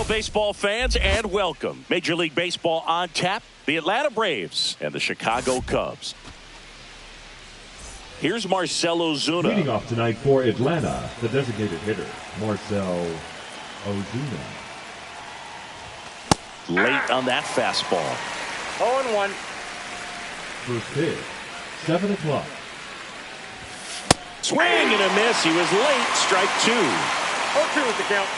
Hello, baseball fans, and welcome. Major League Baseball on tap, the Atlanta Braves and the Chicago Cubs. Here's Marcell Ozuna. Leading off tonight for Atlanta, the designated hitter, Marcell Ozuna. Late on that fastball. 0-1. First pitch, 7 o'clock. Swing and a miss. He was late. Strike 2. 0-2 is the count.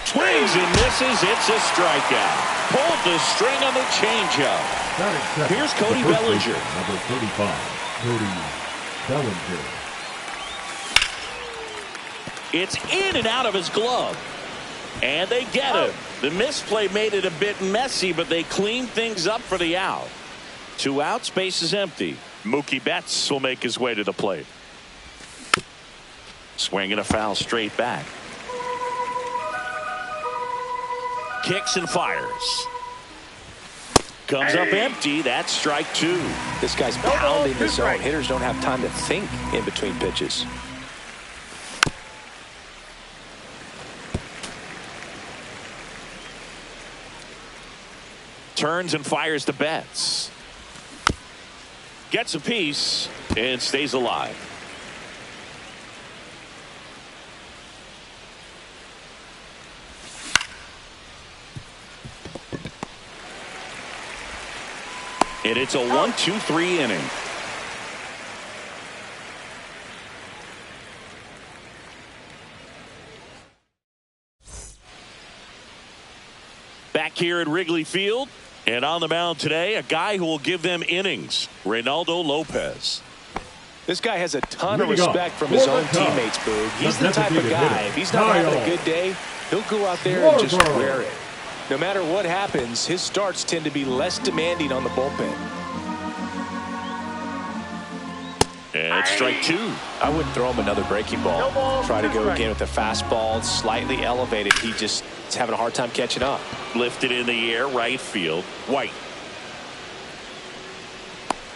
Swings and misses. It's a strikeout. Pulled the string on the changeup. Here's Cody Bellinger. Number 35, Cody Bellinger. It's in and out of his glove. And they get him. The misplay made it a bit messy, but they cleaned things up for the out. 2 outs, base is empty. Mookie Betts will make his way to the plate. Swing and a foul straight back. Kicks and fires. Comes up empty. That's strike 2. This guy's pounding the zone. Hitters don't have time to think in between pitches. Turns and fires to Betts. Gets a piece and stays alive. And it's a 1-2-3 inning. Back here at Wrigley Field, and on the mound today, a guy who will give them innings, Reynaldo Lopez. This guy has a ton of respect from his own teammates, Boog. He's the type of guy, if he's not having a good day, he'll go out there and just wear it. No matter what happens, his starts tend to be less demanding on the bullpen. And strike 2. I wouldn't throw him another breaking ball. Try to go again with the fastball, slightly elevated. He just is having a hard time catching up. Lifted in the air, right field. White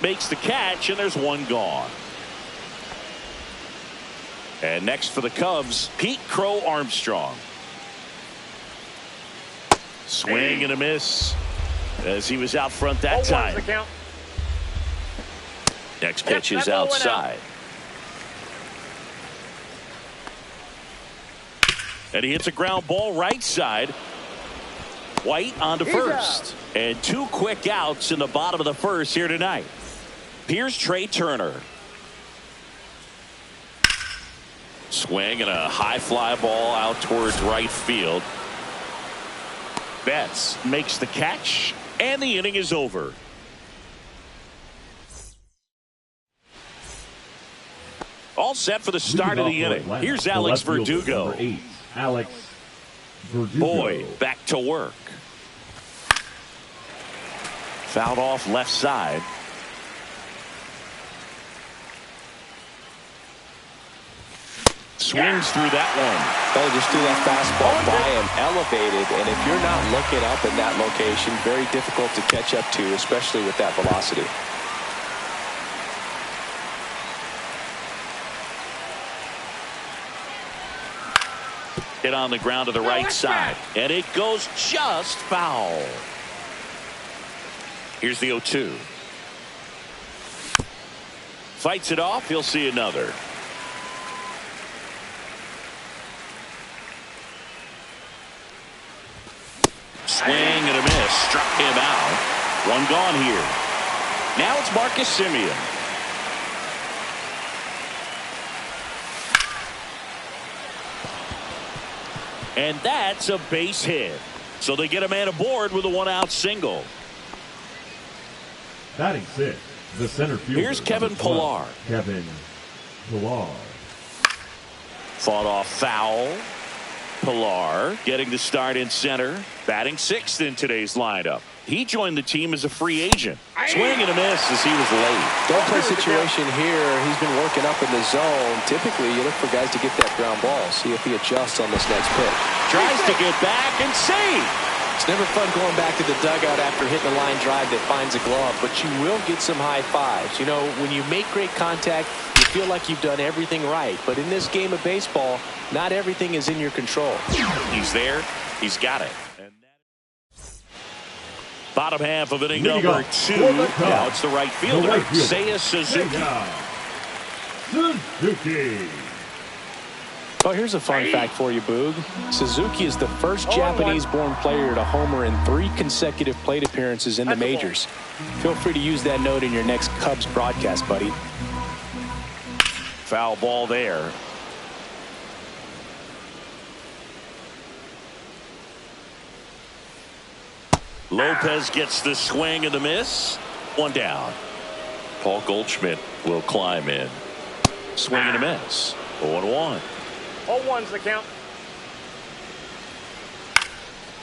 makes the catch, and there's one gone. And next for the Cubs, Pete Crow Armstrong. Swing and a miss as he was out front that time. Next pitch is outside. And he hits a ground ball right side. White on to first. And 2 quick outs in the bottom of the first here tonight. Here's Trey Turner. Swing and a high fly ball out towards right field. Betts makes the catch, and the inning is over. All set for the start of the inning. Here's Alex Verdugo. Alex Verdugo. Boyd back to work. Fouled off left side. Swings through that one. They just threw that fastball by him, elevated, and if you're not looking up in that location, very difficult to catch up to, especially with that velocity. Hit on the ground to the right side, and it goes just foul. Here's the 0-2. Fights it off. He'll see another. Swing and a miss. Struck him out. One gone here. Now it's Marcus Semien. And that's a base hit. So they get a man aboard with a 1-out single. Batting 6, the center fielder. Here's Kevin Pillar. Kevin Pillar. Fought off foul. Pillar getting the start in center. Batting 6th in today's lineup. He joined the team as a free agent. Swing and a miss as he was late. Don't play situation here. He's been working up in the zone. Typically, you look for guys to get that ground ball. See if he adjusts on this next pitch. Tries to get back and see. It's never fun going back to the dugout after hitting a line drive that finds a glove, but you will get some high fives. You know, when you make great contact, you feel like you've done everything right. But in this game of baseball, not everything is in your control. He's there. He's got it. Bottom half of inning number 2. Now it's the right fielder, Seiya Suzuki. Oh, here's a fun fact for you, Boog. Suzuki is the first Japanese-born player to homer in 3 consecutive plate appearances in the majors. Feel free to use that note in your next Cubs broadcast, buddy. Foul ball there. Lopez gets the swing and the miss. 1 down. Paul Goldschmidt will climb in. Swing and a miss. 0-1. 0-1's the count.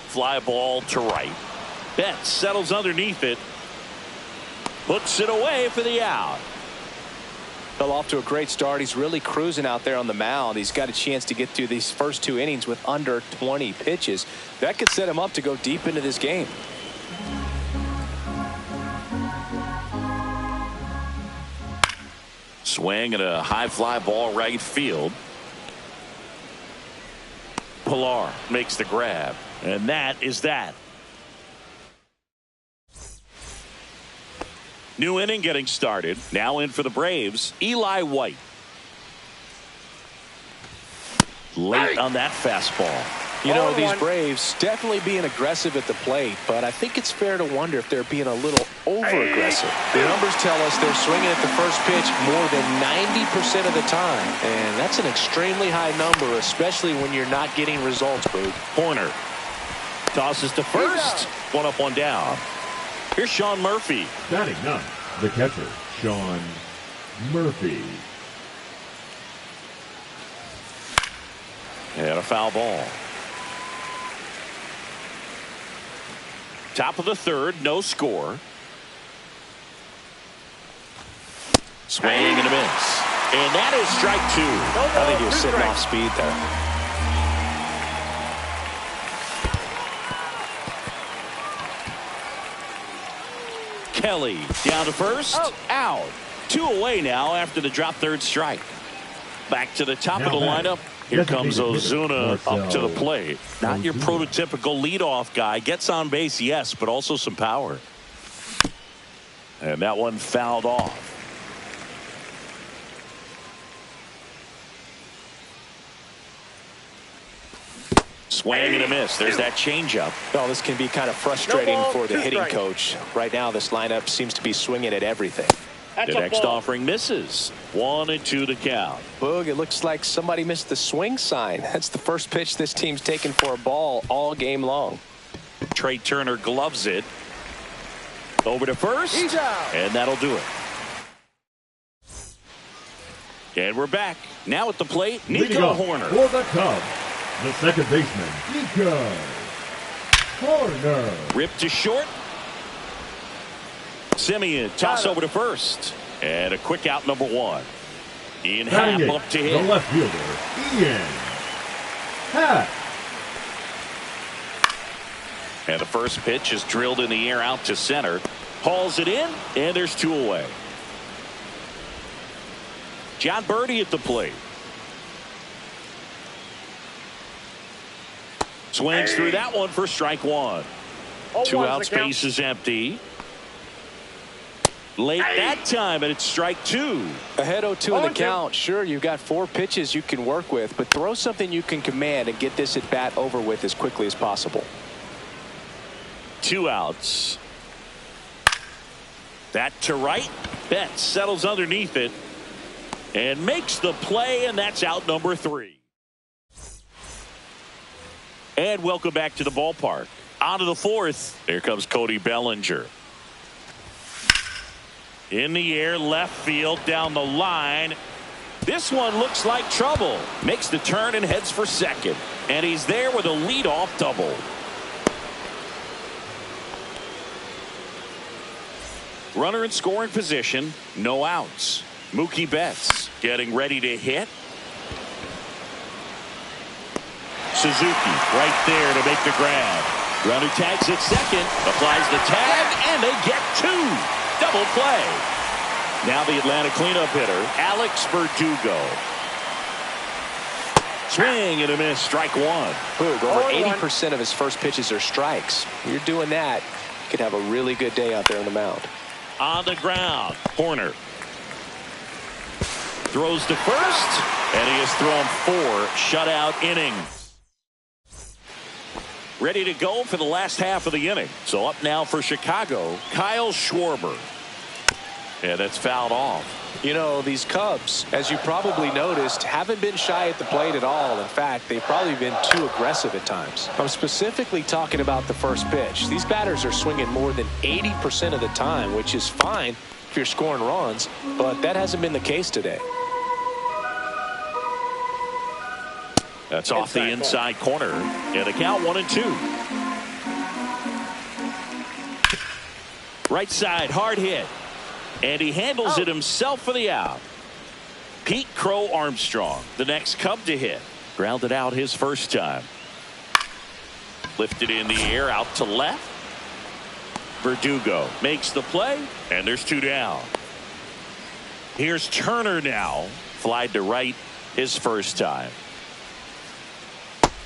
Fly ball to right. Betts settles underneath it. Puts it away for the out. Fell off to a great start. He's really cruising out there on the mound. He's got a chance to get through these first 2 innings with under 20 pitches. That could set him up to go deep into this game. Swing and a high fly ball right field. Pilar makes the grab, and that is that. New inning getting started. Now in for the Braves, Eli White. Late on that fastball. You know, these Braves definitely being aggressive at the plate, but I think it's fair to wonder if they're being a little over-aggressive. The numbers tell us they're swinging at the first pitch more than 90% of the time, and that's an extremely high number, especially when you're not getting results, Boo. Horner tosses to first. 1 up, 1 down. Here's Sean Murphy. Batting 9, the catcher, Sean Murphy. And a foul ball. Top of the 3rd, no score. Swing and a miss. And that is strike 2. I think he was sitting off speed there. Kelly down to first. Out. 2 away now after the drop 3rd strike. Back to the top of the lineup. Here comes Ozuna up to the plate. Not your prototypical leadoff guy. Gets on base, yes, but also some power. And that one fouled off. Swing and a miss. There's that changeup. Well, this can be kind of frustrating for the hitting coach. Right now, this lineup seems to be swinging at everything. The next offering misses. 1-2 to count. Boog, it looks like somebody missed the swing sign. That's the first pitch this team's taken for a ball all game long. Trey Turner gloves it. Over to first. And that'll do it. And we're back. Now at the plate, Nico Horner. For the Cubs, the second baseman, Nico Horner. Ripped to short. Simeon toss over to first. And a quick out, number 1. Ian Happ up to hit. The left fielder, Ian Happ. And the first pitch is drilled in the air out to center. Hauls it in, and there's 2 away. John Birdie at the plate. Swings through that one for strike 1. 2 outs, base is empty. Late that time, and it's strike 2. Ahead 0-2 in the count. Sure, you've got 4 pitches you can work with, but throw something you can command and get this at bat over with as quickly as possible. 2 outs. That to right. Betts settles underneath it and makes the play, and that's out number 3. And welcome back to the ballpark. On to the 4th. Here comes Cody Bellinger. In the air, left field, down the line. This one looks like trouble. Makes the turn and heads for second. And he's there with a leadoff double. Runner in scoring position, no outs. Mookie Betts getting ready to hit. Suzuki right there to make the grab. Runner tags at second, applies the tag, and they get 2. Double play. Now the Atlanta cleanup hitter, Alex Verdugo. Swing and a miss, strike 1. Boog, over 80% of his first pitches are strikes. When you're doing that, you could have a really good day out there on the mound. On the ground, Horner throws to first, and he has thrown 4 shutout innings. Ready to go for the last half of the inning. So up now for Chicago, Kyle Schwarber. And it's fouled off. You know, these Cubs, as you probably noticed, haven't been shy at the plate at all. In fact, they've probably been too aggressive at times. I'm specifically talking about the first pitch. These batters are swinging more than 80% of the time, which is fine if you're scoring runs, but that hasn't been the case today. That's off the inside corner, and a count 1-2. Right side, hard hit. And he handles it himself for the out. Pete Crow Armstrong, the next Cub to hit. Grounded out his first time. Lifted in the air out to left. Verdugo makes the play, and there's 2 down. Here's Turner now. Flied to right his first time.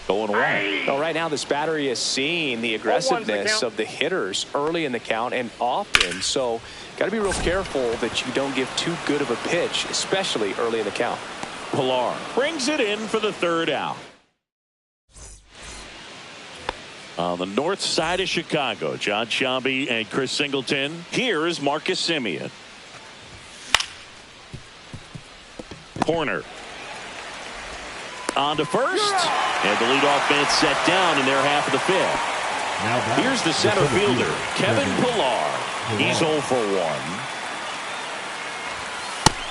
Going away. Well, right now this battery is seeing the aggressiveness of the hitters early in the count and often. So got to be real careful that you don't give too good of a pitch, especially early in the count. Pilar brings it in for the 3rd out. On the north side of Chicago, John Sciambi and Chris Singleton. Here is Marcus Semien. Horner. On to first, and the leadoff man set down in their half of the 5th. Here's the center fielder, Kevin Pilar. He's 0 for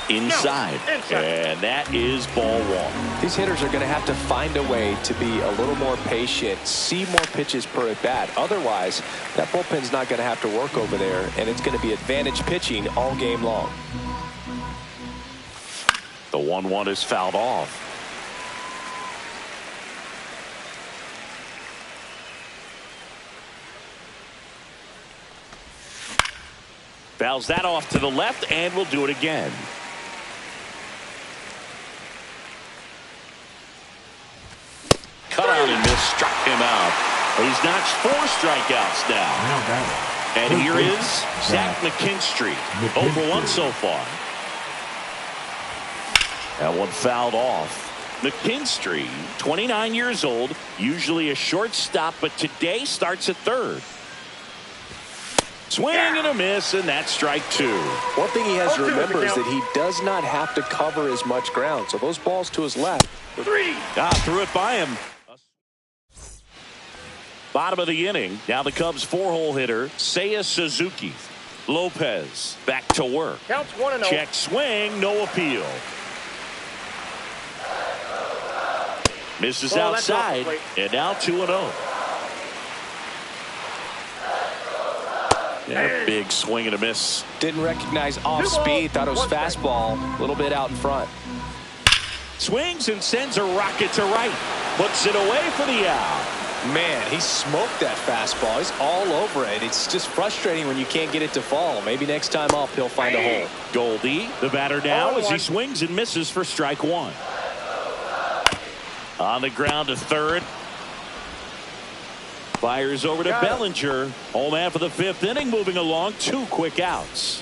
1. Inside, and that is ball 1. These hitters are going to have to find a way to be a little more patient, see more pitches per at bat. Otherwise, that bullpen's not going to have to work over there, and it's going to be advantage pitching all game long. The 1-1 is fouled off. Fouls that off to the left, and will do it again. Cut out and miss, struck him out. He's notched 4 strikeouts now. And here is Zach McKinstry. 0 for 1 so far. That one fouled off. McKinstry, 29 years old, usually a shortstop, but today starts at 3rd. Swing and a miss, and that's strike 2. One thing he has to remember is that he does not have to cover as much ground. So those balls to his left. 3. Threw it by him. Bottom of the inning. Now the Cubs 4-hole hitter, Seiya Suzuki. Lopez back to work. Counts 1-0. Check swing, no appeal. Misses outside, and now 2-0. Yeah, big swing and a miss. Didn't recognize off speed. Thought it was fastball. A little bit out in front. Swings and sends a rocket to right. Puts it away for the out. Man, he smoked that fastball. He's all over it. It's just frustrating when you can't get it to fall. Maybe next time up he'll find a hole. Goldie, the batter now as he swings and misses for strike 1. On the ground to 3rd. Fires over to Bellinger. Home half of the 5th inning, moving along. 2 quick outs.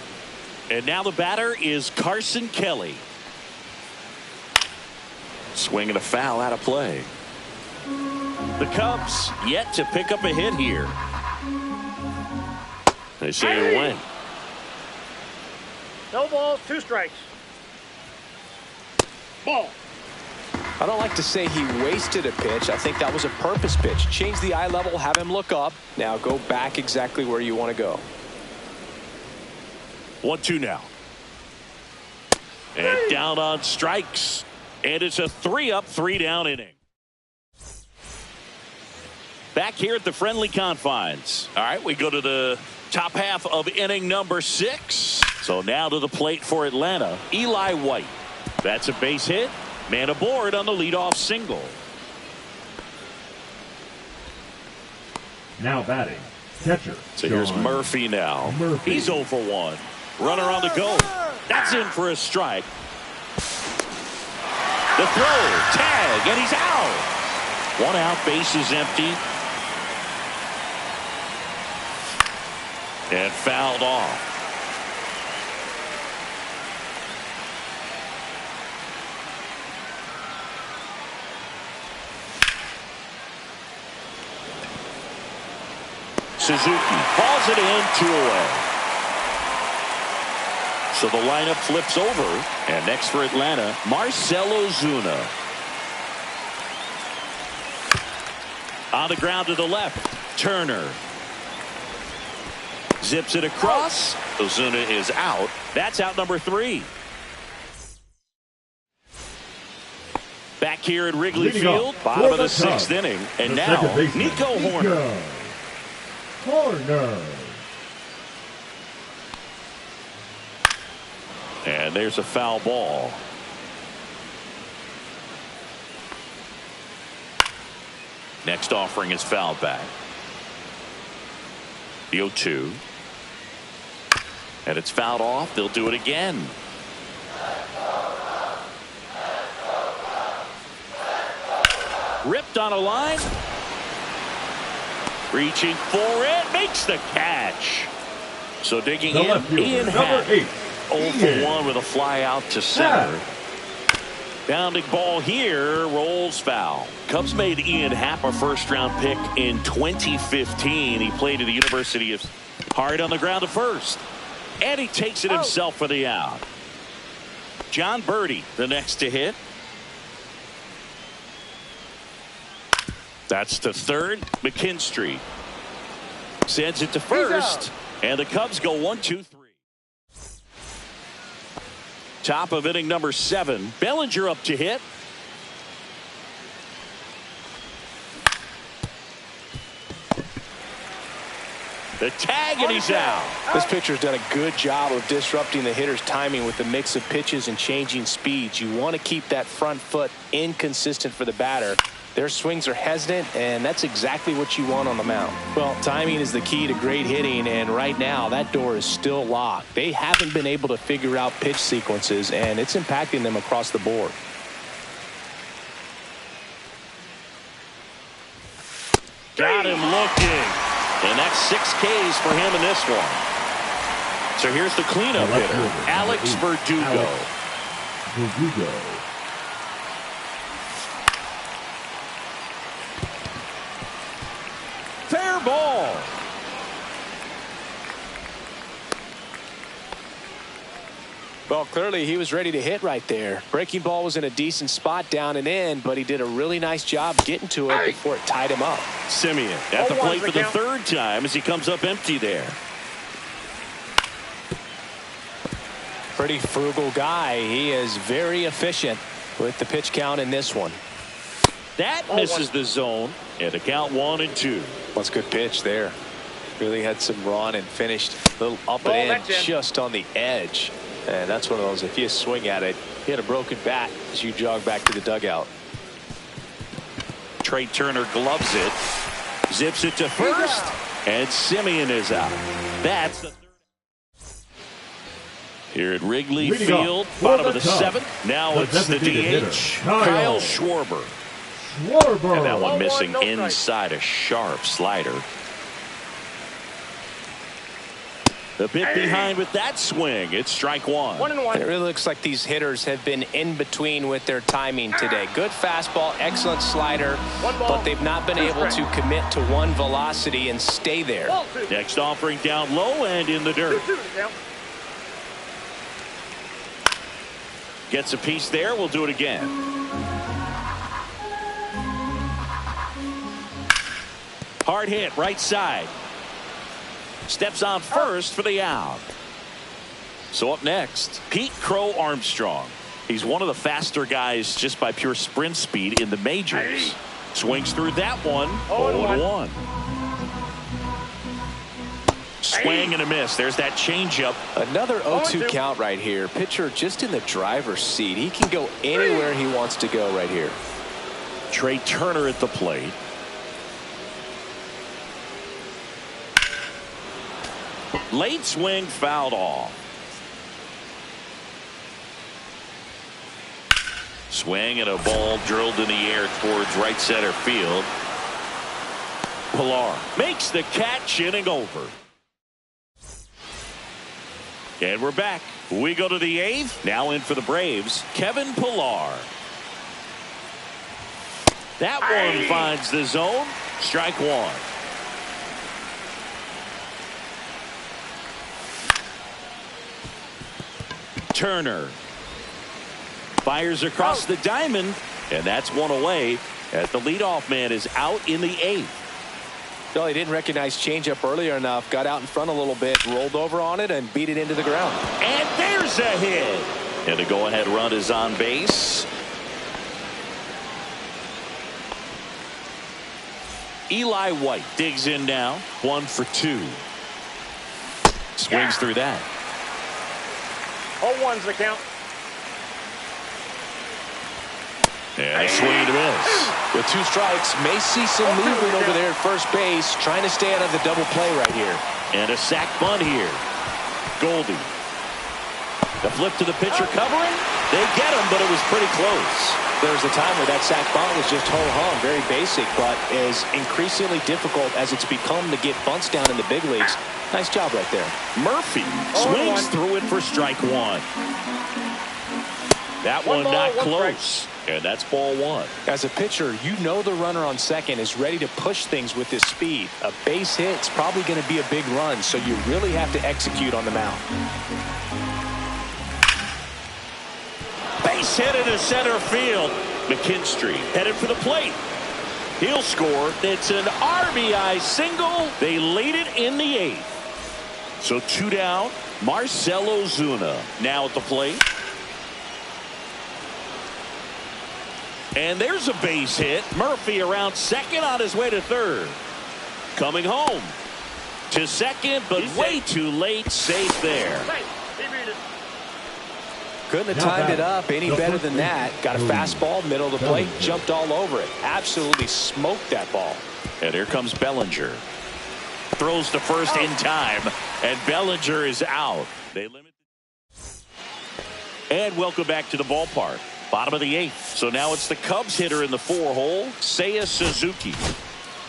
And now the batter is Carson Kelly. Swinging a foul out of play. The Cubs yet to pick up a hit here. They say it went. No balls, 2 strikes. Ball. I don't like to say he wasted a pitch. I think that was a purpose pitch. Change the eye level, have him look up. Now go back exactly where you want to go. 1-2 now. And down on strikes. And it's a 3-up, 3-down inning. Back here at the friendly confines. All right, we go to the top half of inning number 6. So now to the plate for Atlanta, Eli White. That's a base hit. Man aboard on the leadoff single. Now batting, catcher. So here's John Murphy now. Murphy. He's 0 for 1. Runner on the go. That's in for a strike. The throw, tag, and he's out. 1 out, base is empty. And fouled off. Suzuki hauls it in, 2 away. So the lineup flips over, and next for Atlanta, Marcell Ozuna. On the ground to the left, Turner. Zips it across. Ozuna is out. That's out number 3. Back here at Wrigley Field, bottom of the 6th inning. And now, Nico Hoerner. And there's a foul ball. Next offering is fouled back. The 0-2. And it's fouled off. They'll do it again. Ripped on a line. Reaching for it. Makes the catch. So digging in, Ian Happ. 0 for 1 with a fly out to center. Bounding ball here, rolls foul. Cubs made Ian Happ a first-round pick in 2015. He played at the University of Hard on the ground to first. And he takes it himself for the out. John Birdie, the next to hit. That's to third. McKinstry sends it to first. And the Cubs go 1-2-3. Top of inning number 7. Bellinger up to hit. The tag, and he's out. This pitcher's done a good job of disrupting the hitter's timing with the mix of pitches and changing speeds. You want to keep that front foot inconsistent for the batter. Their swings are hesitant, and that's exactly what you want on the mound. Well, timing is the key to great hitting, and right now that door is still locked. They haven't been able to figure out pitch sequences, and it's impacting them across the board. Got him looking. And that's 6 Ks for him in this one. So here's the cleanup hitter, Alex Verdugo. Fair ball. Well, clearly he was ready to hit right there. Breaking ball was in a decent spot down and in, but he did a really nice job getting to it before it tied him up. Semien at the plate for the 3rd time as he comes up empty there. Pretty frugal guy. He is very efficient with the pitch count in this one. That misses the zone, and a count 1-2. That's a good pitch there. Really had some run and finished a little up and in just on the edge. And that's one of those, if you swing at it, you hit a broken bat as you jog back to the dugout. Trey Turner gloves it, zips it to first, and Semien is out. That's the 3rd. Here at Wrigley Field, bottom of the 7th. Now it's the DH, Kyle Schwarber. And that one missing inside a sharp slider. The bit behind with that swing. It's strike 1. 1-1. It really looks like these hitters have been in between with their timing today. Good fastball, excellent slider, but they've not been able to commit to one velocity and stay there. Next offering down low and in the dirt. Gets a piece there. We'll do it again. Hard hit right side. Steps on first for the out. So up next, Pete Crow Armstrong. He's one of the faster guys just by pure sprint speed in the majors. Swings through that one. 0-1. Swing and a miss. There's that changeup. Another 0-2 count right here. Pitcher just in the driver's seat. He can go anywhere he wants to go right here. Trey Turner at the plate. Late swing fouled off. Swing and a ball drilled in the air towards right center field. Pillar makes the catch, inning over. And we're back. We go to the 8th. Now in for the Braves, Kevin Pillar. That one finds the zone. Strike one. Turner fires across the diamond, and that's one away as the leadoff man is out in the 8th. Well, he didn't recognize changeup earlier enough, got out in front a little bit, rolled over on it, and beat it into the ground. And there's a hit. And the go-ahead run is on base. Eli White digs in now. 1 for 2. Swings through that. 0-1's the count. And a swing and a miss. With 2 strikes, may see some movement over there at first base, trying to stay out of the double play right here. And a sac bunt here. Goldie. The flip to the pitcher covering. They get him, but it was pretty close. There's a time where that sac bunt was just ho-hum, very basic, but is increasingly difficult as it's become to get bunts down in the big leagues. Nice job right there. Murphy swings through it for strike one. That one not close. And that's ball 1. As a pitcher, you know the runner on second is ready to push things with his speed. A base hit is probably going to be a big run, so you really have to execute on the mound. Base hit into center field. McKinstry headed for the plate. He'll score. It's an RBI single. They lead it in the 8th. So 2 down. Marcell Ozuna now at the plate. And there's a base hit. Murphy around second on his way to third. Coming home to second, but way too late. Safe there. Couldn't have timed it up any better than that. Got a fastball, middle of the plate, jumped all over it. Absolutely smoked that ball. And here comes Bellinger. Throws to first in time, and Bellinger is out. They limit. And welcome back to the ballpark. Bottom of the 8th. So now it's the Cubs hitter in the 4-hole, Seiya Suzuki.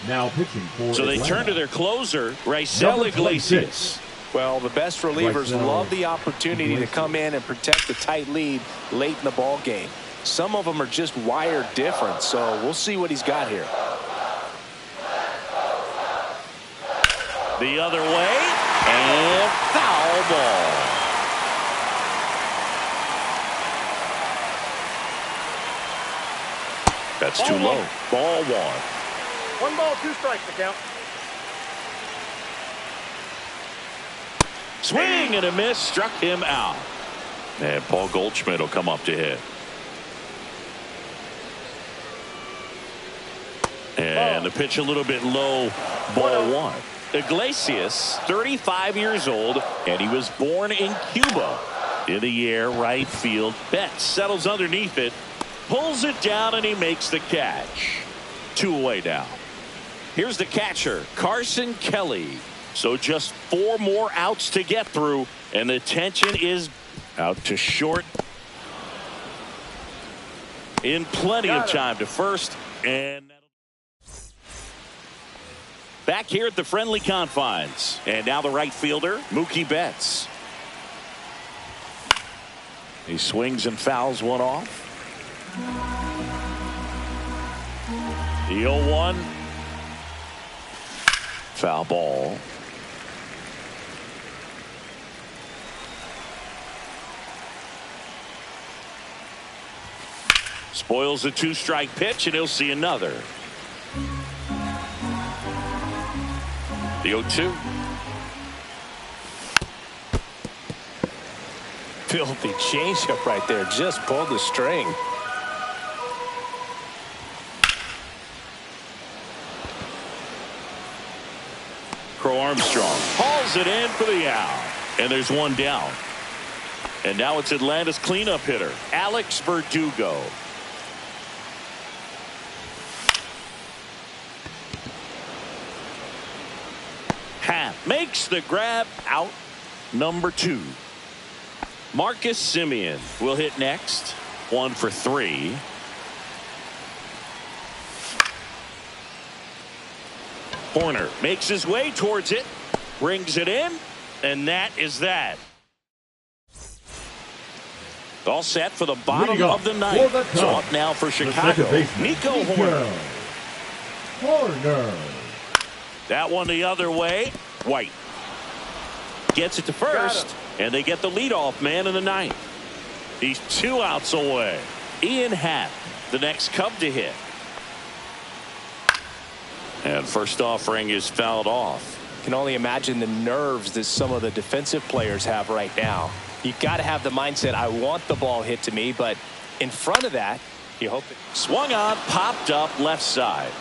Now pitching for So they turn to their closer, Raisel Iglesias. Well, the best relievers love the opportunity to come in and protect the tight lead late in the ball game. Some of them are just wired different, so we'll see what he's got here. The other way, and foul ball. That's too low. Ball 1. 1 ball, 2 strikes to count. Swing and a miss, struck him out. And Paul Goldschmidt will come up to hit. And the pitch a little bit low, ball 1. Iglesias, 35 years old, and he was born in Cuba. In the air, right field. Betts settles underneath it. Pulls it down, and he makes the catch. 2 away now. Here's the catcher, Carson Kelly. So just 4 more outs to get through, and the tension is out to short. In plenty of time to first, and back here at the friendly confines. And now the right fielder, Mookie Betts. He swings and fouls one off. The 0-1. Foul ball. Spoils a 2-strike pitch, and he'll see another. The 0-2. Filthy changeup right there. Just pulled the string. Crow Armstrong hauls it in for the out. And there's 1 down. And now it's Atlanta's cleanup hitter, Alex Verdugo. Happ makes the grab, out number 2. Marcus Semien will hit next. 1 for 3. Horner makes his way towards it, brings it in, and that is that. All set for the bottom of the ninth. So up now for Chicago, Nico Horner. That one the other way. White gets it to first, and they get the leadoff man in the ninth. He's 2 outs away. Ian Happ, the next Cub to hit. And first offering is fouled off. Can only imagine the nerves that some of the defensive players have right now. You got to have the mindset, I want the ball hit to me, but in front of that, you hope it swung on, popped up left side.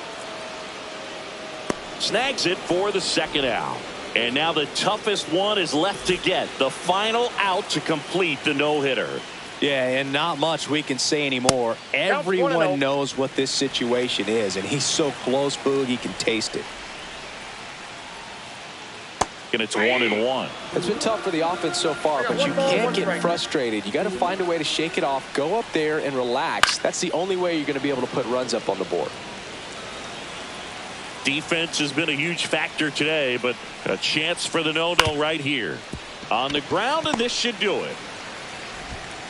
Snags it for the second out. And now the toughest one is left to get. The final out to complete the no-hitter. Yeah, and not much we can say anymore. Everyone knows what this situation is, and he's so close, Boog, he can taste it. And it's 1-1. It's been tough for the offense so far, but you can't get frustrated. You got to find a way to shake it off, go up there and relax. That's the only way you're going to be able to put runs up on the board. Defense has been a huge factor today, but a chance for the no-no right here. On the ground, and this should do it.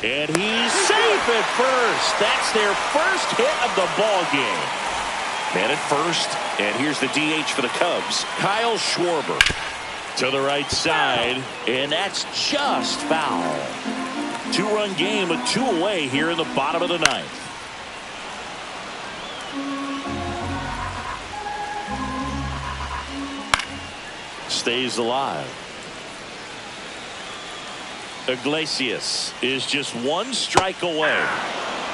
And he's safe at first. That's their first hit of the ball game. Man at first, and here's the DH for the Cubs, Kyle Schwarber. To the right side, and that's just foul. 2-run game with 2 away here in the bottom of the ninth. Stays alive. Iglesias is just 1 strike away.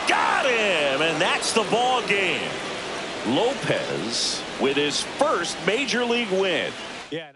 Got him, and that's the ball game. Lopez with his first major league win. Yeah.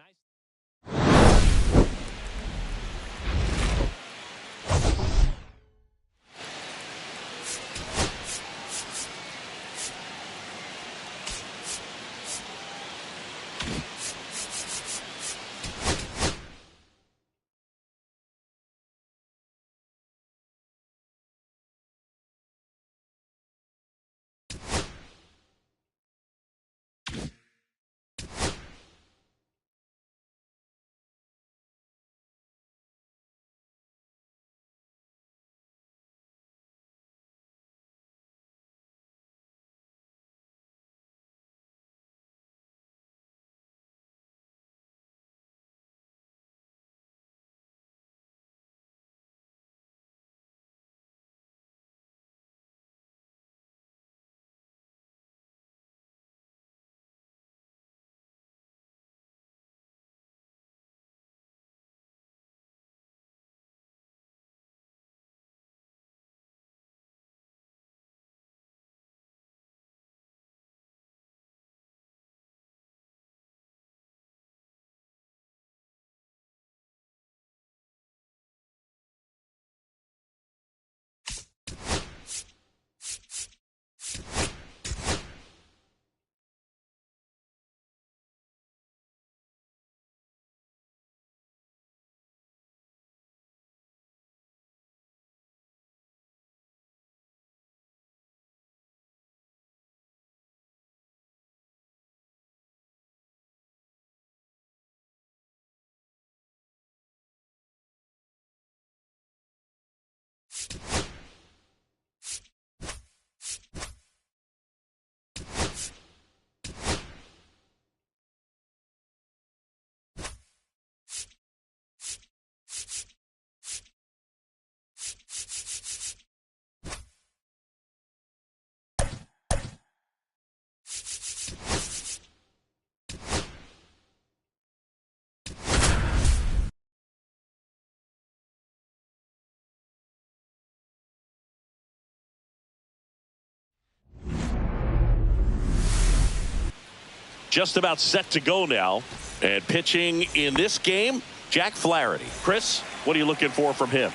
Just about set to go now, and pitching in this game, Jack Flaherty. Chris, what are you looking for from him?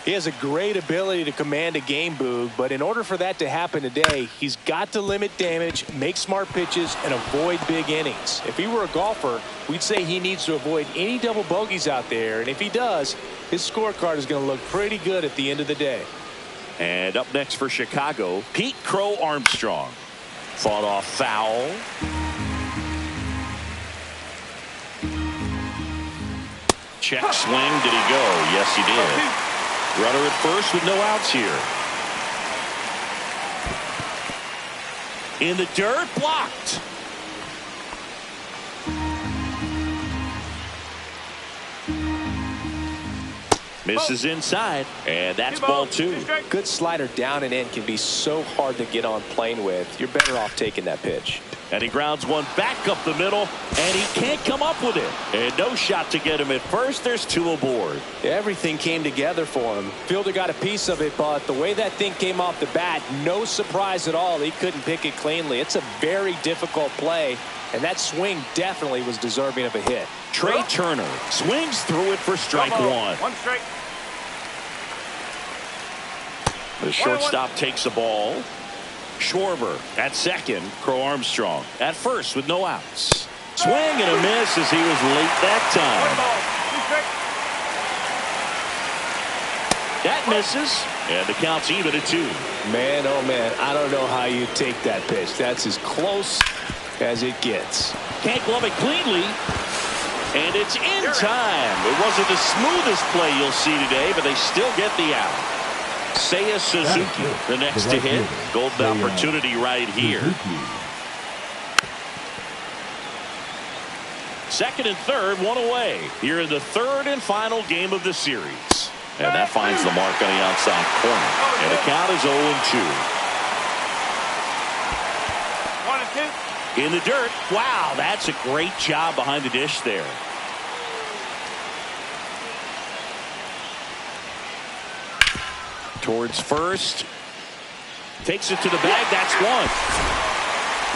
He has a great ability to command a game, Boog, but in order for that to happen today, he's got to limit damage, make smart pitches, and avoid big innings. If he were a golfer, we'd say he needs to avoid any double bogeys out there, and if he does, his scorecard is going to look pretty good at the end of the day. And up next for Chicago, Pete Crow Armstrong. Fought off foul. Check swing. Did he go? Yes, he did. Runner at first with no outs here. In the dirt, blocked. Misses inside, and that's ball two. Good slider down and in can be so hard to get on plane with. You're better off taking that pitch. And he grounds one back up the middle, and he can't come up with it. And no shot to get him at first. There's two aboard. Everything came together for him. Fielder got a piece of it, but the way that thing came off the bat, no surprise at all. He couldn't pick it cleanly. It's a very difficult play, and that swing definitely was deserving of a hit. Trey Turner swings through it for strike one. One strike. The shortstop takes the ball. Schwarber at second. Crow Armstrong at first with no outs. Swing and a miss as he was late that time. That misses, and the count's even at two. Man, oh man, I don't know how you take that pitch. That's as close as it gets. Can't glove it cleanly, and it's in time. It wasn't the smoothest play you'll see today, but they still get the out. Seiya Suzuki, the next to hit. Golden opportunity right here. Second and third, one away. Here in the third and final game of the series. And that finds the mark on the outside corner. And the count is 0-2. 1-2. In the dirt. Wow, that's a great job behind the dish there. Towards first. Takes it to the bag. That's one.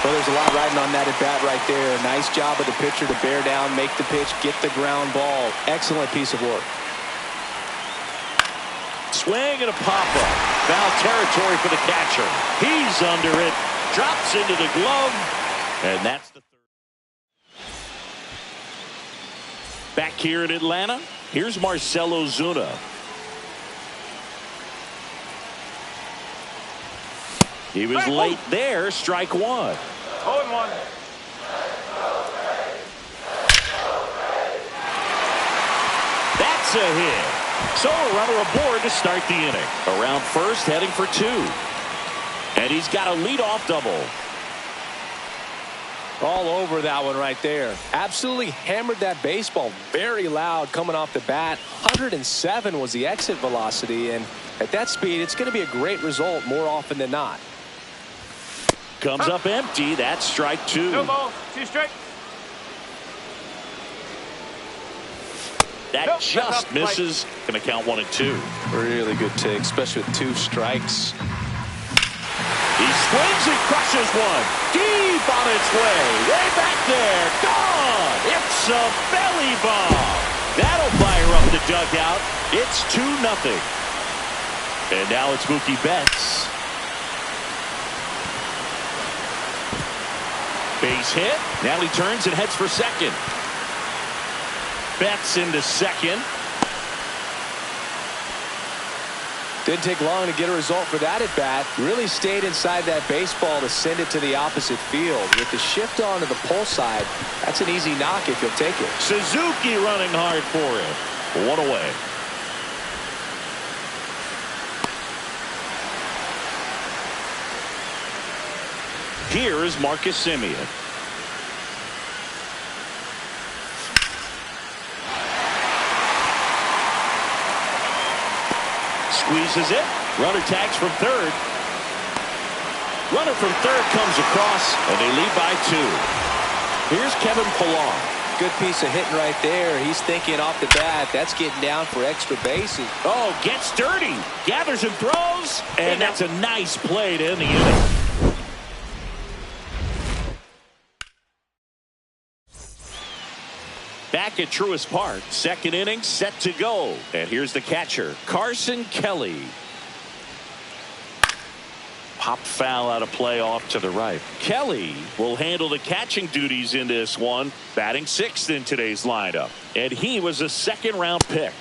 Well, there's a lot riding on that at bat right there. Nice job of the pitcher to bear down, make the pitch, get the ground ball. Excellent piece of work. Swing and a pop-up. Foul territory for the catcher. He's under it. Drops into the glove. And that's the third. Back here in Atlanta, here's Marcell Ozuna. He was late there. Strike one. 0-1. That's a hit. So a runner aboard to start the inning. Around first, heading for two. And he's got a leadoff double. All over that one right there. Absolutely hammered that baseball. Very loud coming off the bat. 107 was the exit velocity. And at that speed, it's going to be a great result more often than not. Comes up empty. That's strike two. No ball. 2 strike. That just misses. Going to count 1 and 2. Really good take, especially with 2 strikes. He swings and crushes one. Deep on its way. Way back there. Gone. It's a belly bomb. That'll fire up the dugout. It's 2-0. And now it's Mookie Betts. Base hit. Now he turns and heads for second. Betts into second. Didn't take long to get a result for that at bat. Really stayed inside that baseball to send it to the opposite field. With the shift on to the pull side, that's an easy knock if he'll take it. Suzuki running hard for it. 1 away. Here is Marcus Semien. Squeezes it. Runner tags from third. Runner from third comes across, and they lead by 2. Here's Kevin Pillar. Good piece of hitting right there. He's thinking off the bat. That's getting down for extra bases. Oh, gets dirty. Gathers and throws. And that's a nice play to end the inning. Back at Truist Park, second inning set to go. And here's the catcher, Carson Kelly. Pop foul out of play off to the right. Kelly will handle the catching duties in this one, batting sixth in today's lineup. And he was a second-round pick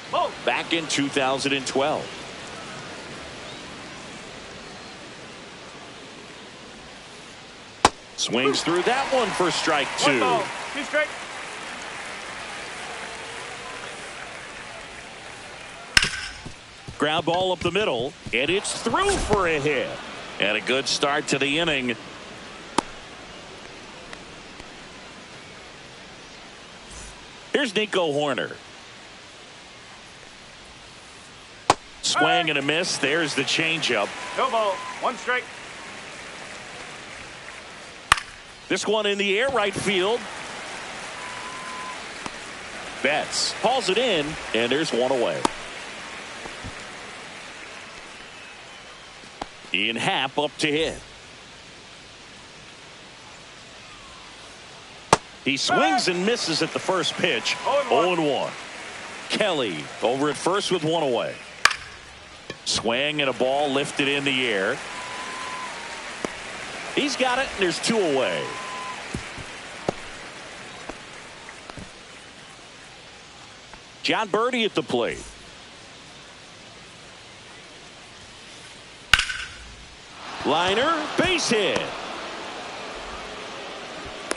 back in 2012. Swings through that one for strike two. 1 ball, 2 strikes. Ground ball up the middle, and it's through for a hit. And a good start to the inning. Here's Nico Hoerner. Swing and a miss. There's the changeup. No ball, 1 strike. This one in the air, right field. Betts hauls it in, and there's one away. Ian Happ up to hit. He swings and misses at the first pitch. 0-1. Kelly over at first with one away. Swing and a ball lifted in the air. He's got it, and there's 2 away. John Birdie at the plate. Liner, base hit.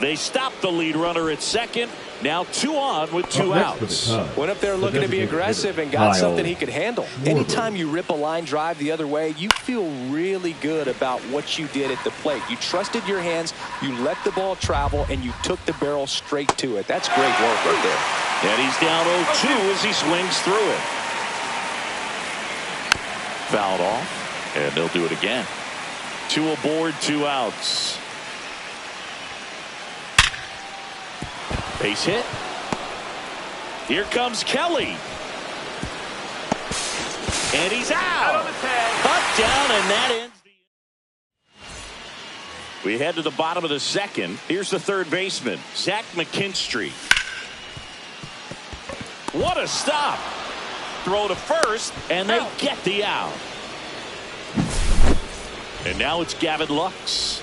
They stopped the lead runner at second. Now 2 on with 2 outs. Went up there looking to be aggressive and got something he could handle. Anytime you rip a line drive the other way, you feel really good about what you did at the plate. You trusted your hands, you let the ball travel, and you took the barrel straight to it. That's great work right there. And he's down 0-2 as he swings through it. Fouled off, and they'll do it again. 2 aboard, 2 outs. Base hit. Here comes Kelly. And he's out. Cut down, and that ends the inning. We head to the bottom of the second. Here's the third baseman, Zach McKinstry. What a stop. Throw to first, and they get the out. And now it's Gavin Lux.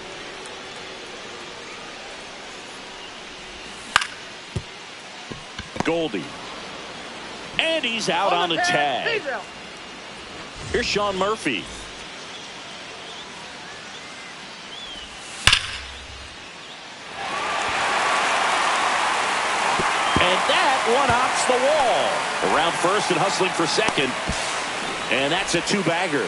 Goldie. And he's out on the tag. Here's Sean Murphy. And that one hops the wall. Around first and hustling for second. And that's a 2-bagger.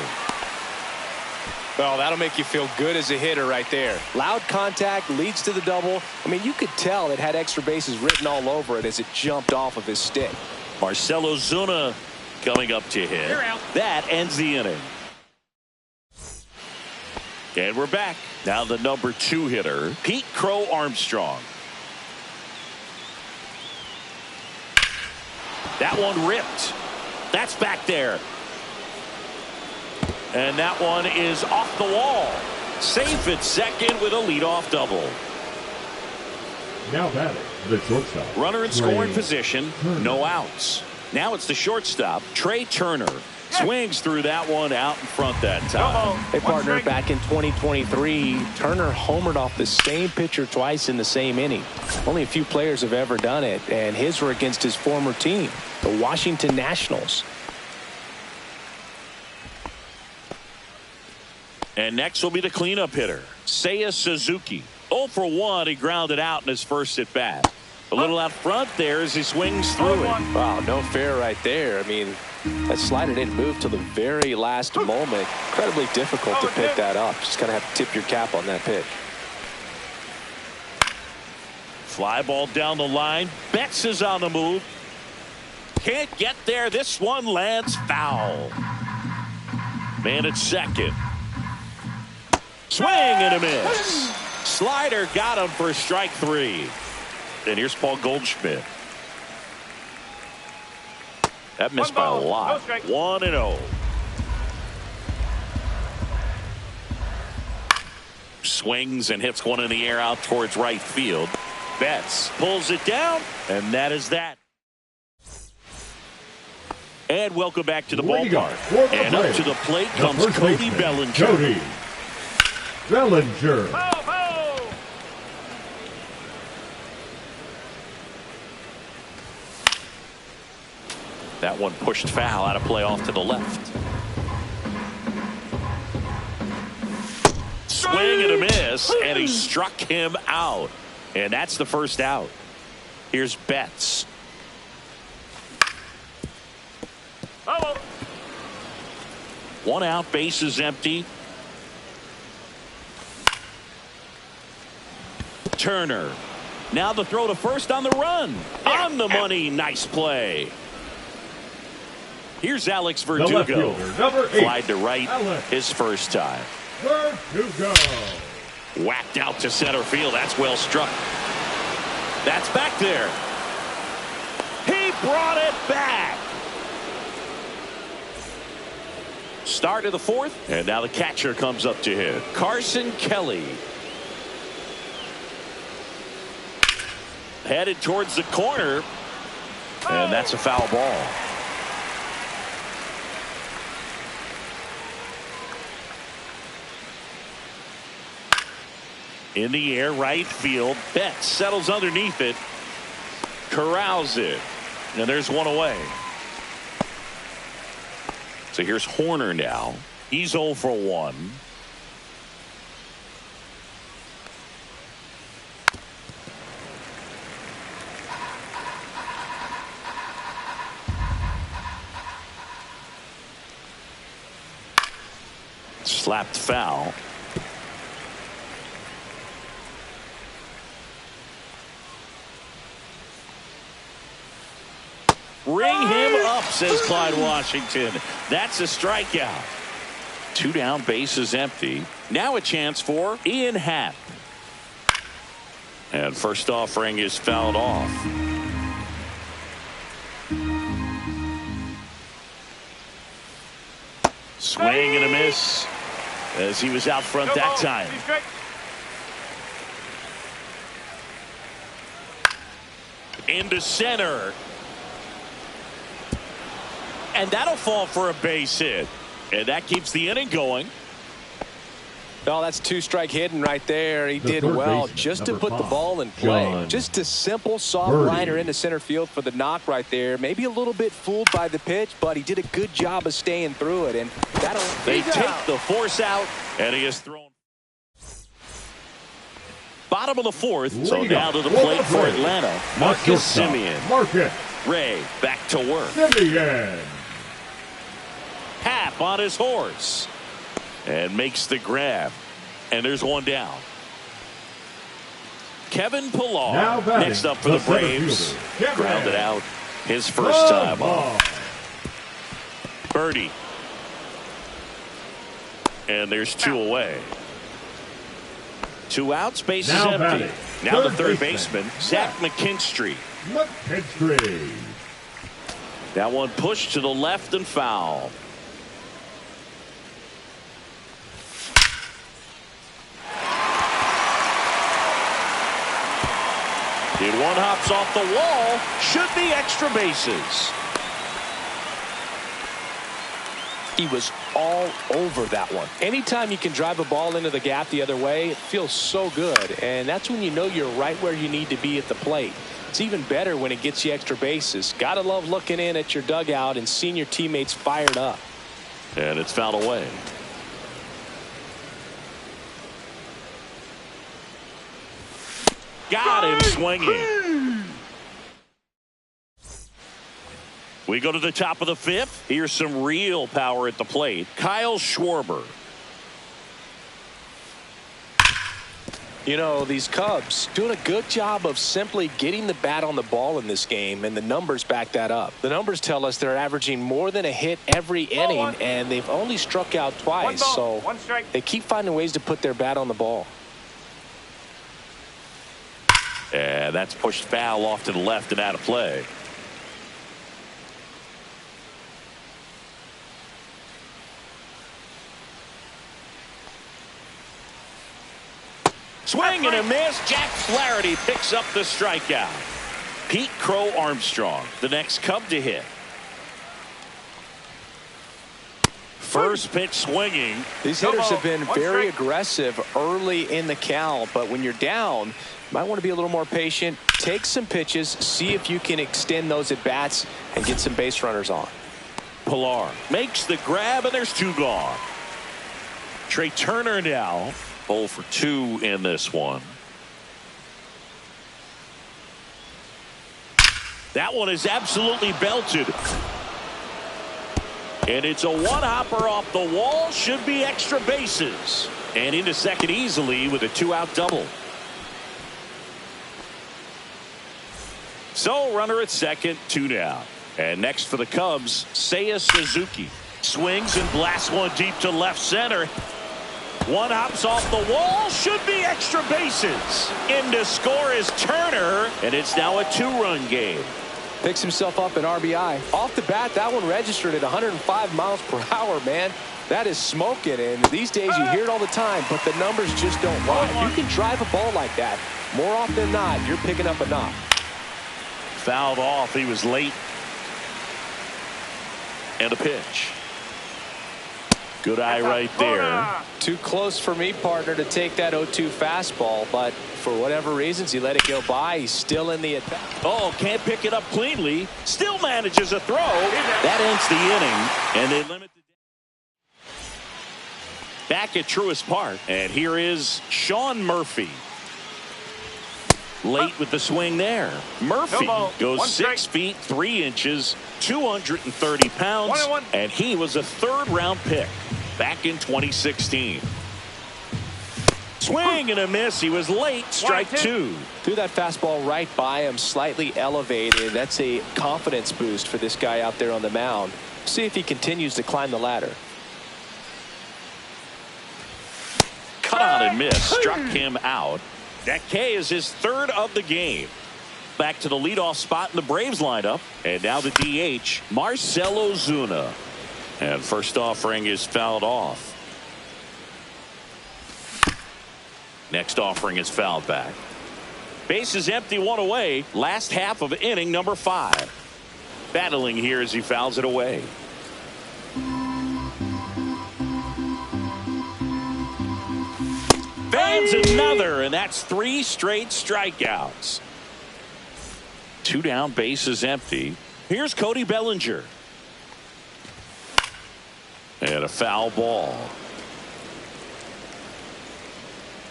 Well, that'll make you feel good as a hitter right there. Loud contact leads to the double. I mean, you could tell it had extra bases written all over it as it jumped off of his stick. Marcell Ozuna coming up to hit. That ends the inning. And we're back. Now the number 2 hitter, Pete Crow Armstrong. That one ripped. That's back there. And that one is off the wall. Safe at second with a leadoff double. Now batting, the shortstop. Runner in scoring position, no outs. Now it's the shortstop, Trey Turner. Swings through that one out in front that time. Hey, partner, back in 2023, Turner homered off the same pitcher twice in the same inning. Only a few players have ever done it, and his were against his former team, the Washington Nationals. And next will be the cleanup hitter, Seiya Suzuki. 0 for 1, he grounded out in his first at bat. A little out front there as he swings through it. Wow, no fair right there. I mean, that slider didn't move till the very last moment. Incredibly difficult to pick that up. Just kind of have to tip your cap on that pitch. Fly ball down the line. Betts is on the move. Can't get there. This one lands foul. Man at second. Swing and a miss. Slider got him for strike 3. And here's Paul Goldschmidt. That missed by a lot. 1-0. Swings and hits one in the air out towards right field. Betts pulls it down, and that is that. And welcome back to the ballpark. And up to the plate comes Cody Bellinger. Cody Bellinger. That one pushed foul, out of play off to the left. Swing and a miss, and he struck him out. And that's the first out. Here's Betts. One out, base is empty. Turner. Now the throw to first on the run. On the money, nice play. Here's Alex Verdugo. Number 8. Flied to right, Alex his first time. Verdugo. Whacked out to center field. That's well struck. That's back there. He brought it back. Start of the fourth, and now the catcher comes up to hit. Carson Kelly. Headed towards the corner, and that's a foul ball. In the air, right field. Betts settles underneath it. Corrals it. And there's one away. So here's Horner now. He's 0 for 1. Slapped foul. Ring him up, says Clyde Washington. That's a strikeout. 2 down, base is empty. Now a chance for Ian Happ. And first offering is fouled off. Swing and a miss as he was out front that time. Into center. And that'll fall for a base hit. And that keeps the inning going. No, that's 2-strike hitting right there. He did well just to put the ball in play. Just a simple, soft liner into center field for the knock right there. Maybe a little bit fooled by the pitch, but he did a good job of staying through it. And they take the force out, and he is thrown. Bottom of the fourth, so now to the plate for Atlanta. Marcus Semien. Ray back to work. Semien. Happ on his horse and makes the grab, and there's one down. Kevin Pillar next up for the Braves. Grounded out his first time off. Birdie, and there's 2 away. 2 outs, base is empty. Now the third baseman, Zach McKinstry. That one pushed to the left and foul. Did one hops off the wall. Should be extra bases. He was all over that one. Anytime you can drive a ball into the gap the other way, it feels so good. And that's when you know you're right where you need to be at the plate. It's even better when it gets you extra bases. Gotta love looking in at your dugout and seeing your teammates fired up. And it's fouled away. Got him swinging. We go to the top of the fifth. Here's some real power at the plate. Kyle Schwarber. You know, these Cubs doing a good job of simply getting the bat on the ball in this game, and the numbers back that up. The numbers tell us they're averaging more than a hit every inning, and they've only struck out twice. So they keep finding ways to put their bat on the ball. And that's pushed foul off to the left and out of play. Swing and a miss. Jack Flaherty picks up the strikeout. Pete Crow Armstrong, the next Cub to hit. First pitch swinging. These hitters have been very aggressive early in the count, but when you're down, you might want to be a little more patient. Take some pitches, see if you can extend those at bats and get some base runners on. Pilar makes the grab, and there's 2 gone. Trey Turner now 0 for 2 in this one. That one is absolutely belted. And it's a one-hopper off the wall. Should be extra bases. And into second easily with a 2-out double. So runner at second, 2 down. And next for the Cubs, Seiya Suzuki. Swings and blasts one deep to left center. One hops off the wall. Should be extra bases. In to score is Turner. And it's now a 2-run game. Picks himself up an RBI. Off the bat, that one registered at 105 miles per hour, man. That is smoking, and these days you hear it all the time, but the numbers just don't lie. If you can drive a ball like that, more often than not, you're picking up a knock. Fouled off. He was late. And a pitch. Good eye right there. Too close for me, partner, to take that 0-2 fastball, but for whatever reasons, he let it go by. He's still in the attack. Oh, can't pick it up cleanly. Still manages a throw. That ends the inning, and they limit the back at Truist Park. And here is Sean Murphy. Late with the swing there. Murphy goes 6 feet 3 inches, 230 pounds, and he was a 3rd-round pick back in 2016. Swing and a miss. He was late. Strike 2. Threw that fastball right by him, slightly elevated. That's a confidence boost for this guy out there on the mound. See if he continues to climb the ladder. Cut on and miss. Struck him out. That K is his 3rd of the game. Back to the leadoff spot in the Braves lineup. And now the DH, Marcell Ozuna. And first offering is fouled off. Next offering is fouled back. Base is empty, 1 away. Last half of inning number 5. Battling here as he fouls it away. Fans another, and that's 3 straight strikeouts. 2 down, base is empty. Here's Cody Bellinger. And a foul ball.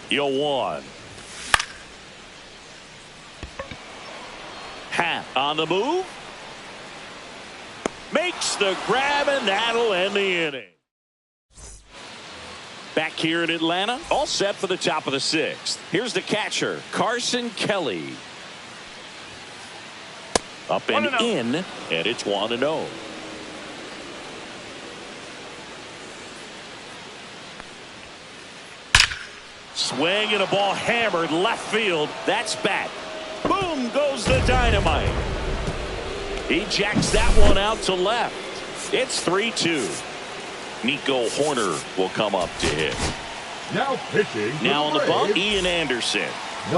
0-1. Happ on the move. Makes the grab, and that'll end the inning. Back here in Atlanta, all set for the top of the 6th. Here's the catcher, Carson Kelly. Up and in, and it's 1-0. Swing and a ball hammered left field. That's back. Boom goes the dynamite. He jacks that one out to left. It's 3-2. Nico Horner will come up to hit. Now pitching. Now on the bump, Ian Anderson.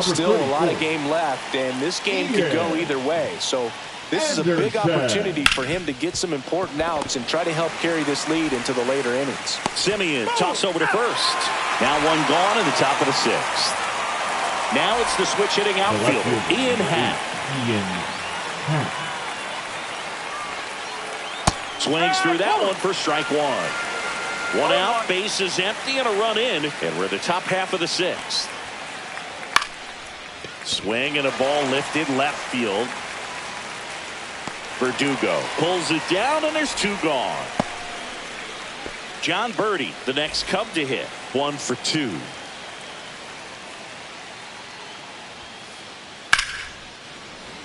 Still a lot of game left, and this game could go either way. So this is a big opportunity for him to get some important outs and try to help carry this lead into the later innings. Simeon toss over to first. Now 1 gone in the top of the 6th. Now it's the switch hitting outfielder, Ian Happ. Swings through that one for strike 1. 1 out, base is empty, and a run in, and we're at the top half of the 6th. Swing and a ball lifted left field. Verdugo pulls it down, and there's 2 gone. John Birdie, the next Cub to hit. 1 for 2.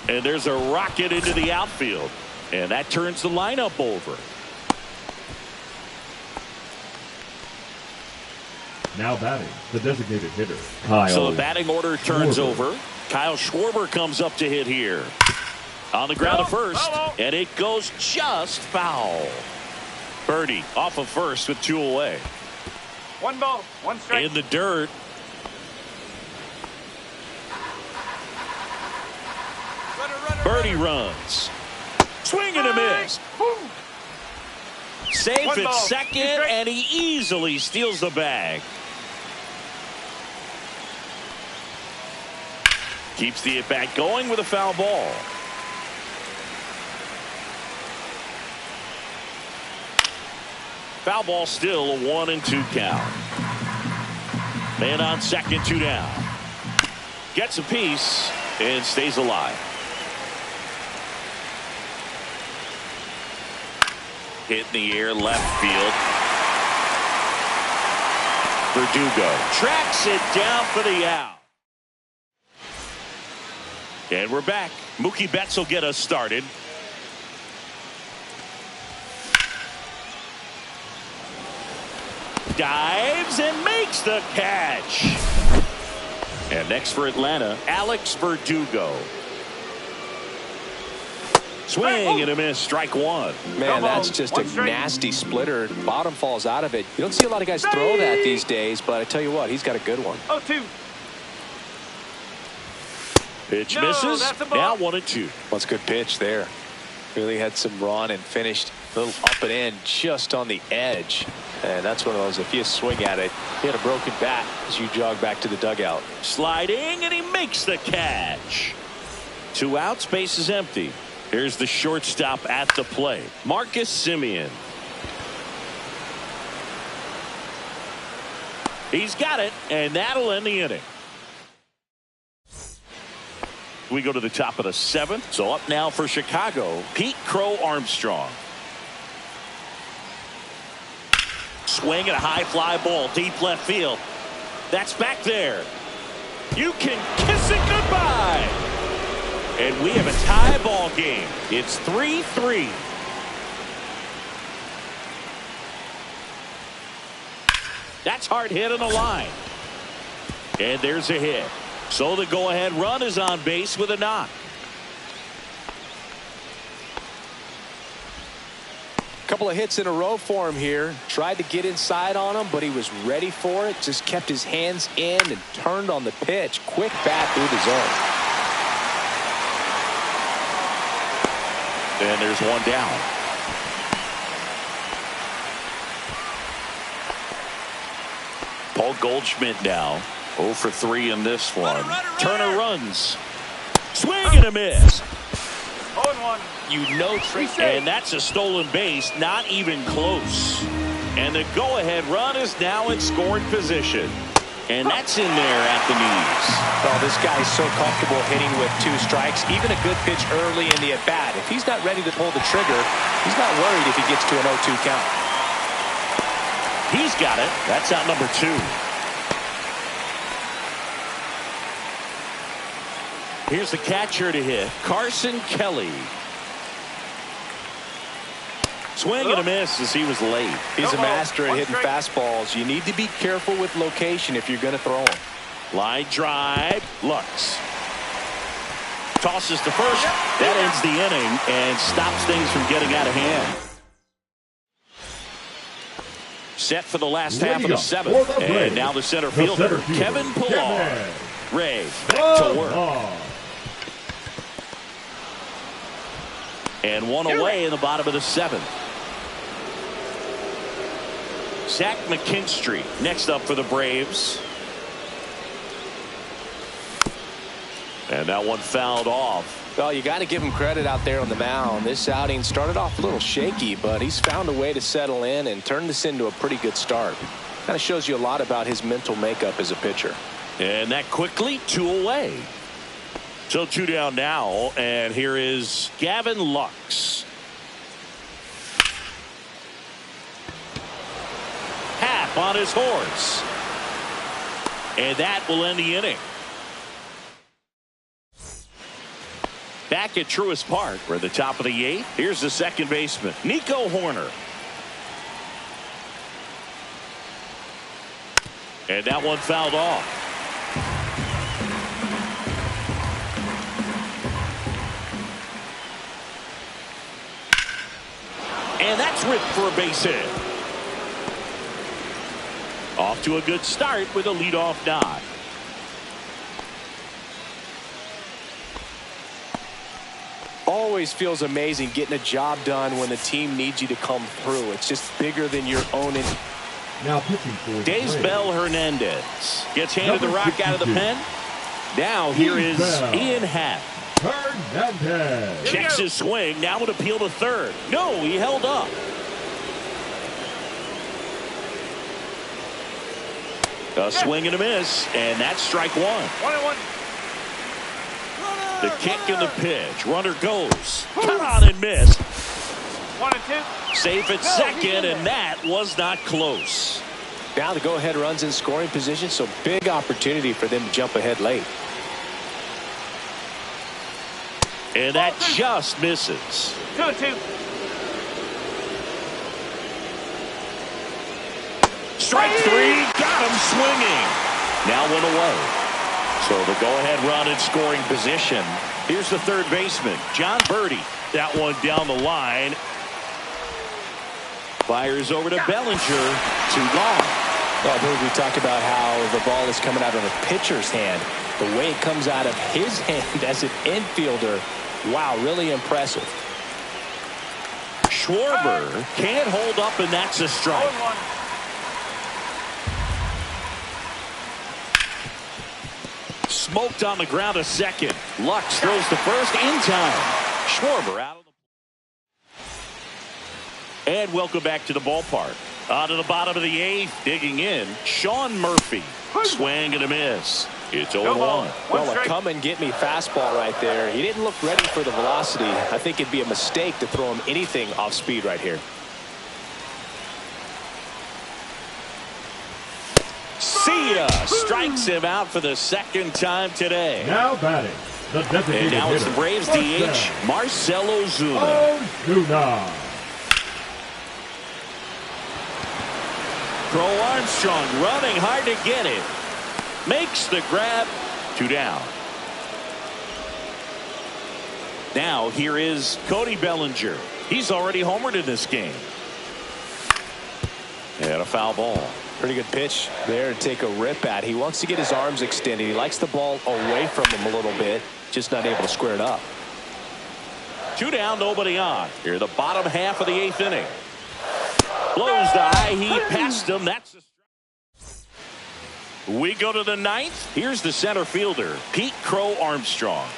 And there's a rocket into the outfield. And that turns the lineup over. Now batting, the designated hitter, Kyle. So the batting order turns over. Kyle Schwarber comes up to hit here. On the ground at first. And it goes just foul. Birdie off of first with 2 away. 1 ball, 1 strike. In the dirt. Birdie runs. Swing and a miss. Safe at second, and he easily steals the bag. Keeps the at-bat going with a foul ball. Foul ball, still a 1-2 count. Man on second, 2 down. Gets a piece and stays alive. Hit in the air, left field. Verdugo tracks it down for the out. And we're back. Mookie Betts will get us started. Dives and makes the catch. And next for Atlanta, Alex Verdugo. Swing and a miss, strike one. Man, that's just a nasty splitter. Bottom falls out of it. You don't see a lot of guys throw that these days, but I tell you what, he's got a good one. 0-2. Pitch misses. Now 1-2. What's a good pitch there? Really had some run and finished a little up and in just on the edge. And that's one of those, if you swing at it, hit a broken bat as you jog back to the dugout. Sliding, and he makes the catch. 2 outs, base is empty. Here's the shortstop at the plate, Marcus Semien. He's got it, and that'll end the inning. We go to the top of the 7th. So up now for Chicago, Pete Crow Armstrong. Swing and a high fly ball, deep left field. That's back there. You can kiss it goodbye. And we have a tie ball game. It's 3-3. That's hard hit on the line. And there's a hit. So the go-ahead run is on base with a knock. Couple of hits in a row for him here. Tried to get inside on him, but he was ready for it. Just kept his hands in and turned on the pitch. Quick bat through the zone. And there's one down. Paul Goldschmidt now 0 for 3 in this one. Turner runs. Swing and a miss. 0-1. You know, and that's a stolen base, not even close. And the go-ahead run is now in scoring position. And that's in there at the knees. Well, this guy's so comfortable hitting with 2 strikes. Even a good pitch early in the at-bat. If he's not ready to pull the trigger, he's not worried if he gets to an 0-2 count. He's got it. That's out number 2. Here's the catcher to hit, Carson Kelly. Swing and a miss as he was late. He's a master at hitting fastballs. You need to be careful with location if you're going to throw them. Line drive, Lux. Tosses to first. That ends the inning and stops things from getting out of hand. Set for the last half of the 7th. And now the center fielder, Kevin Pillar. Ray back to work. And one away in the bottom of the 7th. Zach McKinstry next up for the Braves. And that one fouled off. Well, you got to give him credit out there on the mound. This outing started off a little shaky, but he's found a way to settle in and turn this into a pretty good start. Kind of shows you a lot about his mental makeup as a pitcher. And that quickly 2 away. So 2 down now, and here is Gavin Lux. Half on his horse. And that will end the inning. Back at Truist Park, we're at the top of the 8th. Here's the second baseman, Nico Horner. And that one fouled off. And that's ripped for a base hit. Off to a good start with a leadoff nod. always feels amazing getting a job done when the team needs you to come through. It's just bigger than your own. Now pitching for Daysbel Hernandez gets handed the rock out of the pen. Now here is Ian Happ. Hernandez Checks his swing. Now would appeal to third. No, he held up. A swing and a miss, and that's strike one. 1-1. The kick and the pitch. Runner goes. Come on and miss. 1-2. Safe at second, and that was not close. Now the go-ahead runs in scoring position, so big opportunity for them to jump ahead late. And that just misses. 2-2. Strike three. Got him swinging. Now one away. So the go-ahead run in scoring position. Here's the third baseman, John Birdie. That one down the line. Fires over to Bellinger. 2 gone. Well, we talk about how the ball is coming out of the pitcher's hand. The way it comes out of his hand as an infielder, wow, really impressive. Schwarber can't hold up, and that's a strike. 0-1. Smoked on the ground a second. Lux throws the first in time. Schwarber out of the... And welcome back to the ballpark. Out of the bottom of the 8th, digging in, Sean Murphy. Swing and a miss. It's 0-1. Well, a come and get me fastball right there. He didn't look ready for the velocity. I think it'd be a mistake to throw him anything off speed right here. See ya. Strikes him out for the second time today. Now batting, the designated And now it's the hitter, Braves DH, Marcell Ozuna. Ozuna. Crow Armstrong running hard to get it. Makes the grab. 2 down. Now here is Cody Bellinger. He's already homered in this game. And a foul ball. Pretty good pitch there to take a rip at. He wants to get his arms extended. He likes the ball away from him a little bit. Just not able to square it up. 2 down, nobody on. Here the bottom half of the 8th inning. Blows the high heat past him. That's a strike. We go to the 9th. Here's the center fielder, Pete Crow Armstrong.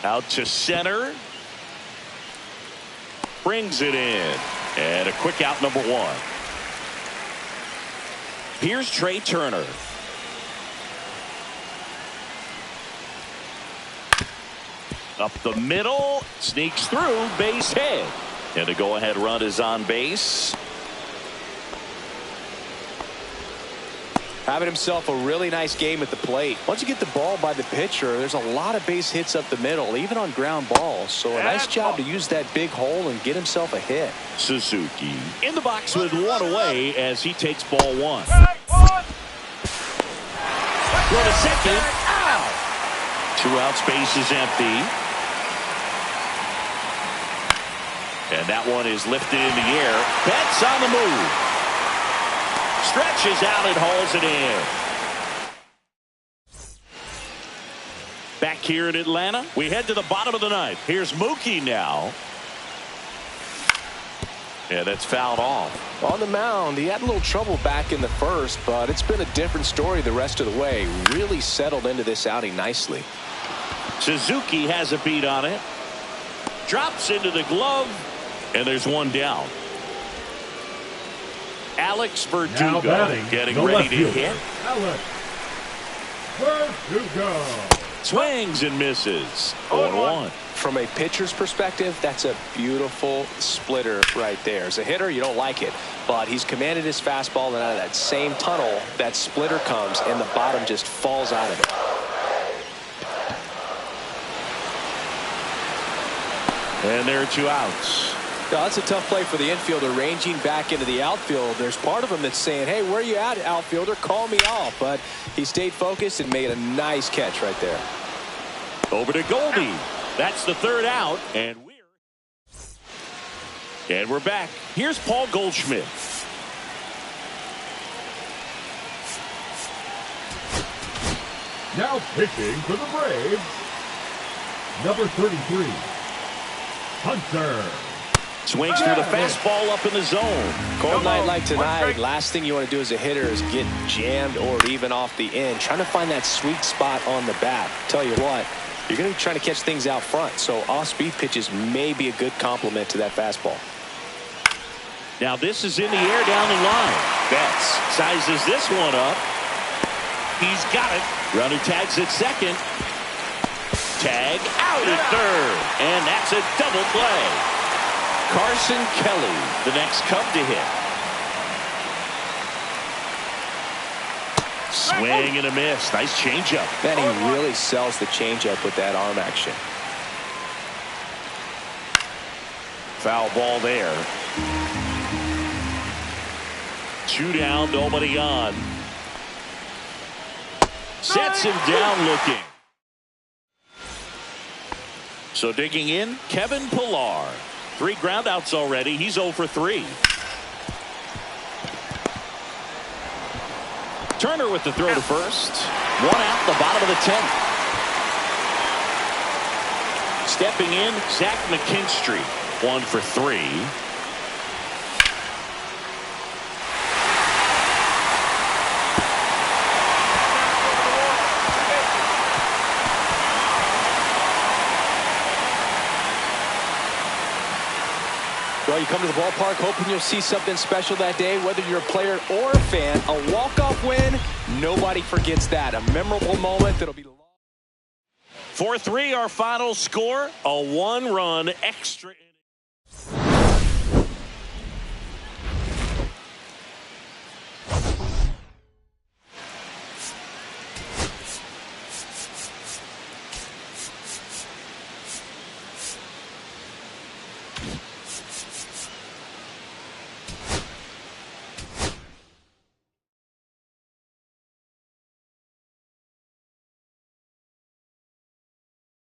Out to center. Brings it in. And a quick out, number 1. Here's Trey Turner. Up the middle, sneaks through, base hit. And the go-ahead run is on base. Having himself a really nice game at the plate. Once you get the ball by the pitcher, there's a lot of base hits up the middle, even on ground balls. So a nice job to use that big hole and get himself a hit. Suzuki in the box with 1 away as he takes ball 1. Throw to second. Out. 2 outs, base is empty. And that one is lifted in the air. Betts on the move. Stretches out and hauls it in. Back here in Atlanta, we head to the bottom of the 9th. Here's Mookie now. Yeah, that's fouled off. On the mound, he had a little trouble back in the first, but it's been a different story the rest of the way. Really settled into this outing nicely. Suzuki has a beat on it. Drops into the glove, and there's 1 down. Alex Verdugo getting ready to hit. Alex Verdugo. Swings and misses. 0-1. From a pitcher's perspective, that's a beautiful splitter right there. As a hitter, you don't like it, but he's commanded his fastball, and out of that same tunnel, that splitter comes, and the bottom just falls out of it. And there are 2 outs. No, that's a tough play for the infielder, ranging back into the outfield. There's part of him that's saying, hey, where you at, outfielder? Call me off. But he stayed focused and made a nice catch right there. Over to Goldie. That's the 3rd out. And we're back. Here's Paul Goldschmidt. Now pitching for the Braves, number 33, Hunter. Swings through the fastball up in the zone. Cold night like tonight, last thing you want to do as a hitter is get jammed or even off the end. Trying to find that sweet spot on the bat. Tell you what, you're going to be trying to catch things out front, so off-speed pitches may be a good complement to that fastball. Now this is in the air down the line. Betts sizes this one up. He's got it. Runner tags at second. Tag out at third. And that's a double play. Carson Kelly, the next Cub to hit. Swing and a miss. Nice changeup. Man, he really sells the changeup with that arm action. Foul ball there. 2 down, nobody on. Sets him down looking. So digging in, Kevin Pillar. 3 groundouts already. He's 0 for 3. Turner with the throw to first. 1 out, the bottom of the 10th. Stepping in, Zach McKinstry. 1 for 3. Well, you come to the ballpark hoping you'll see something special that day, whether you're a player or a fan. A walk-off win, nobody forgets that. A memorable moment that'll be... 4-3 our final score. A 1-run extra...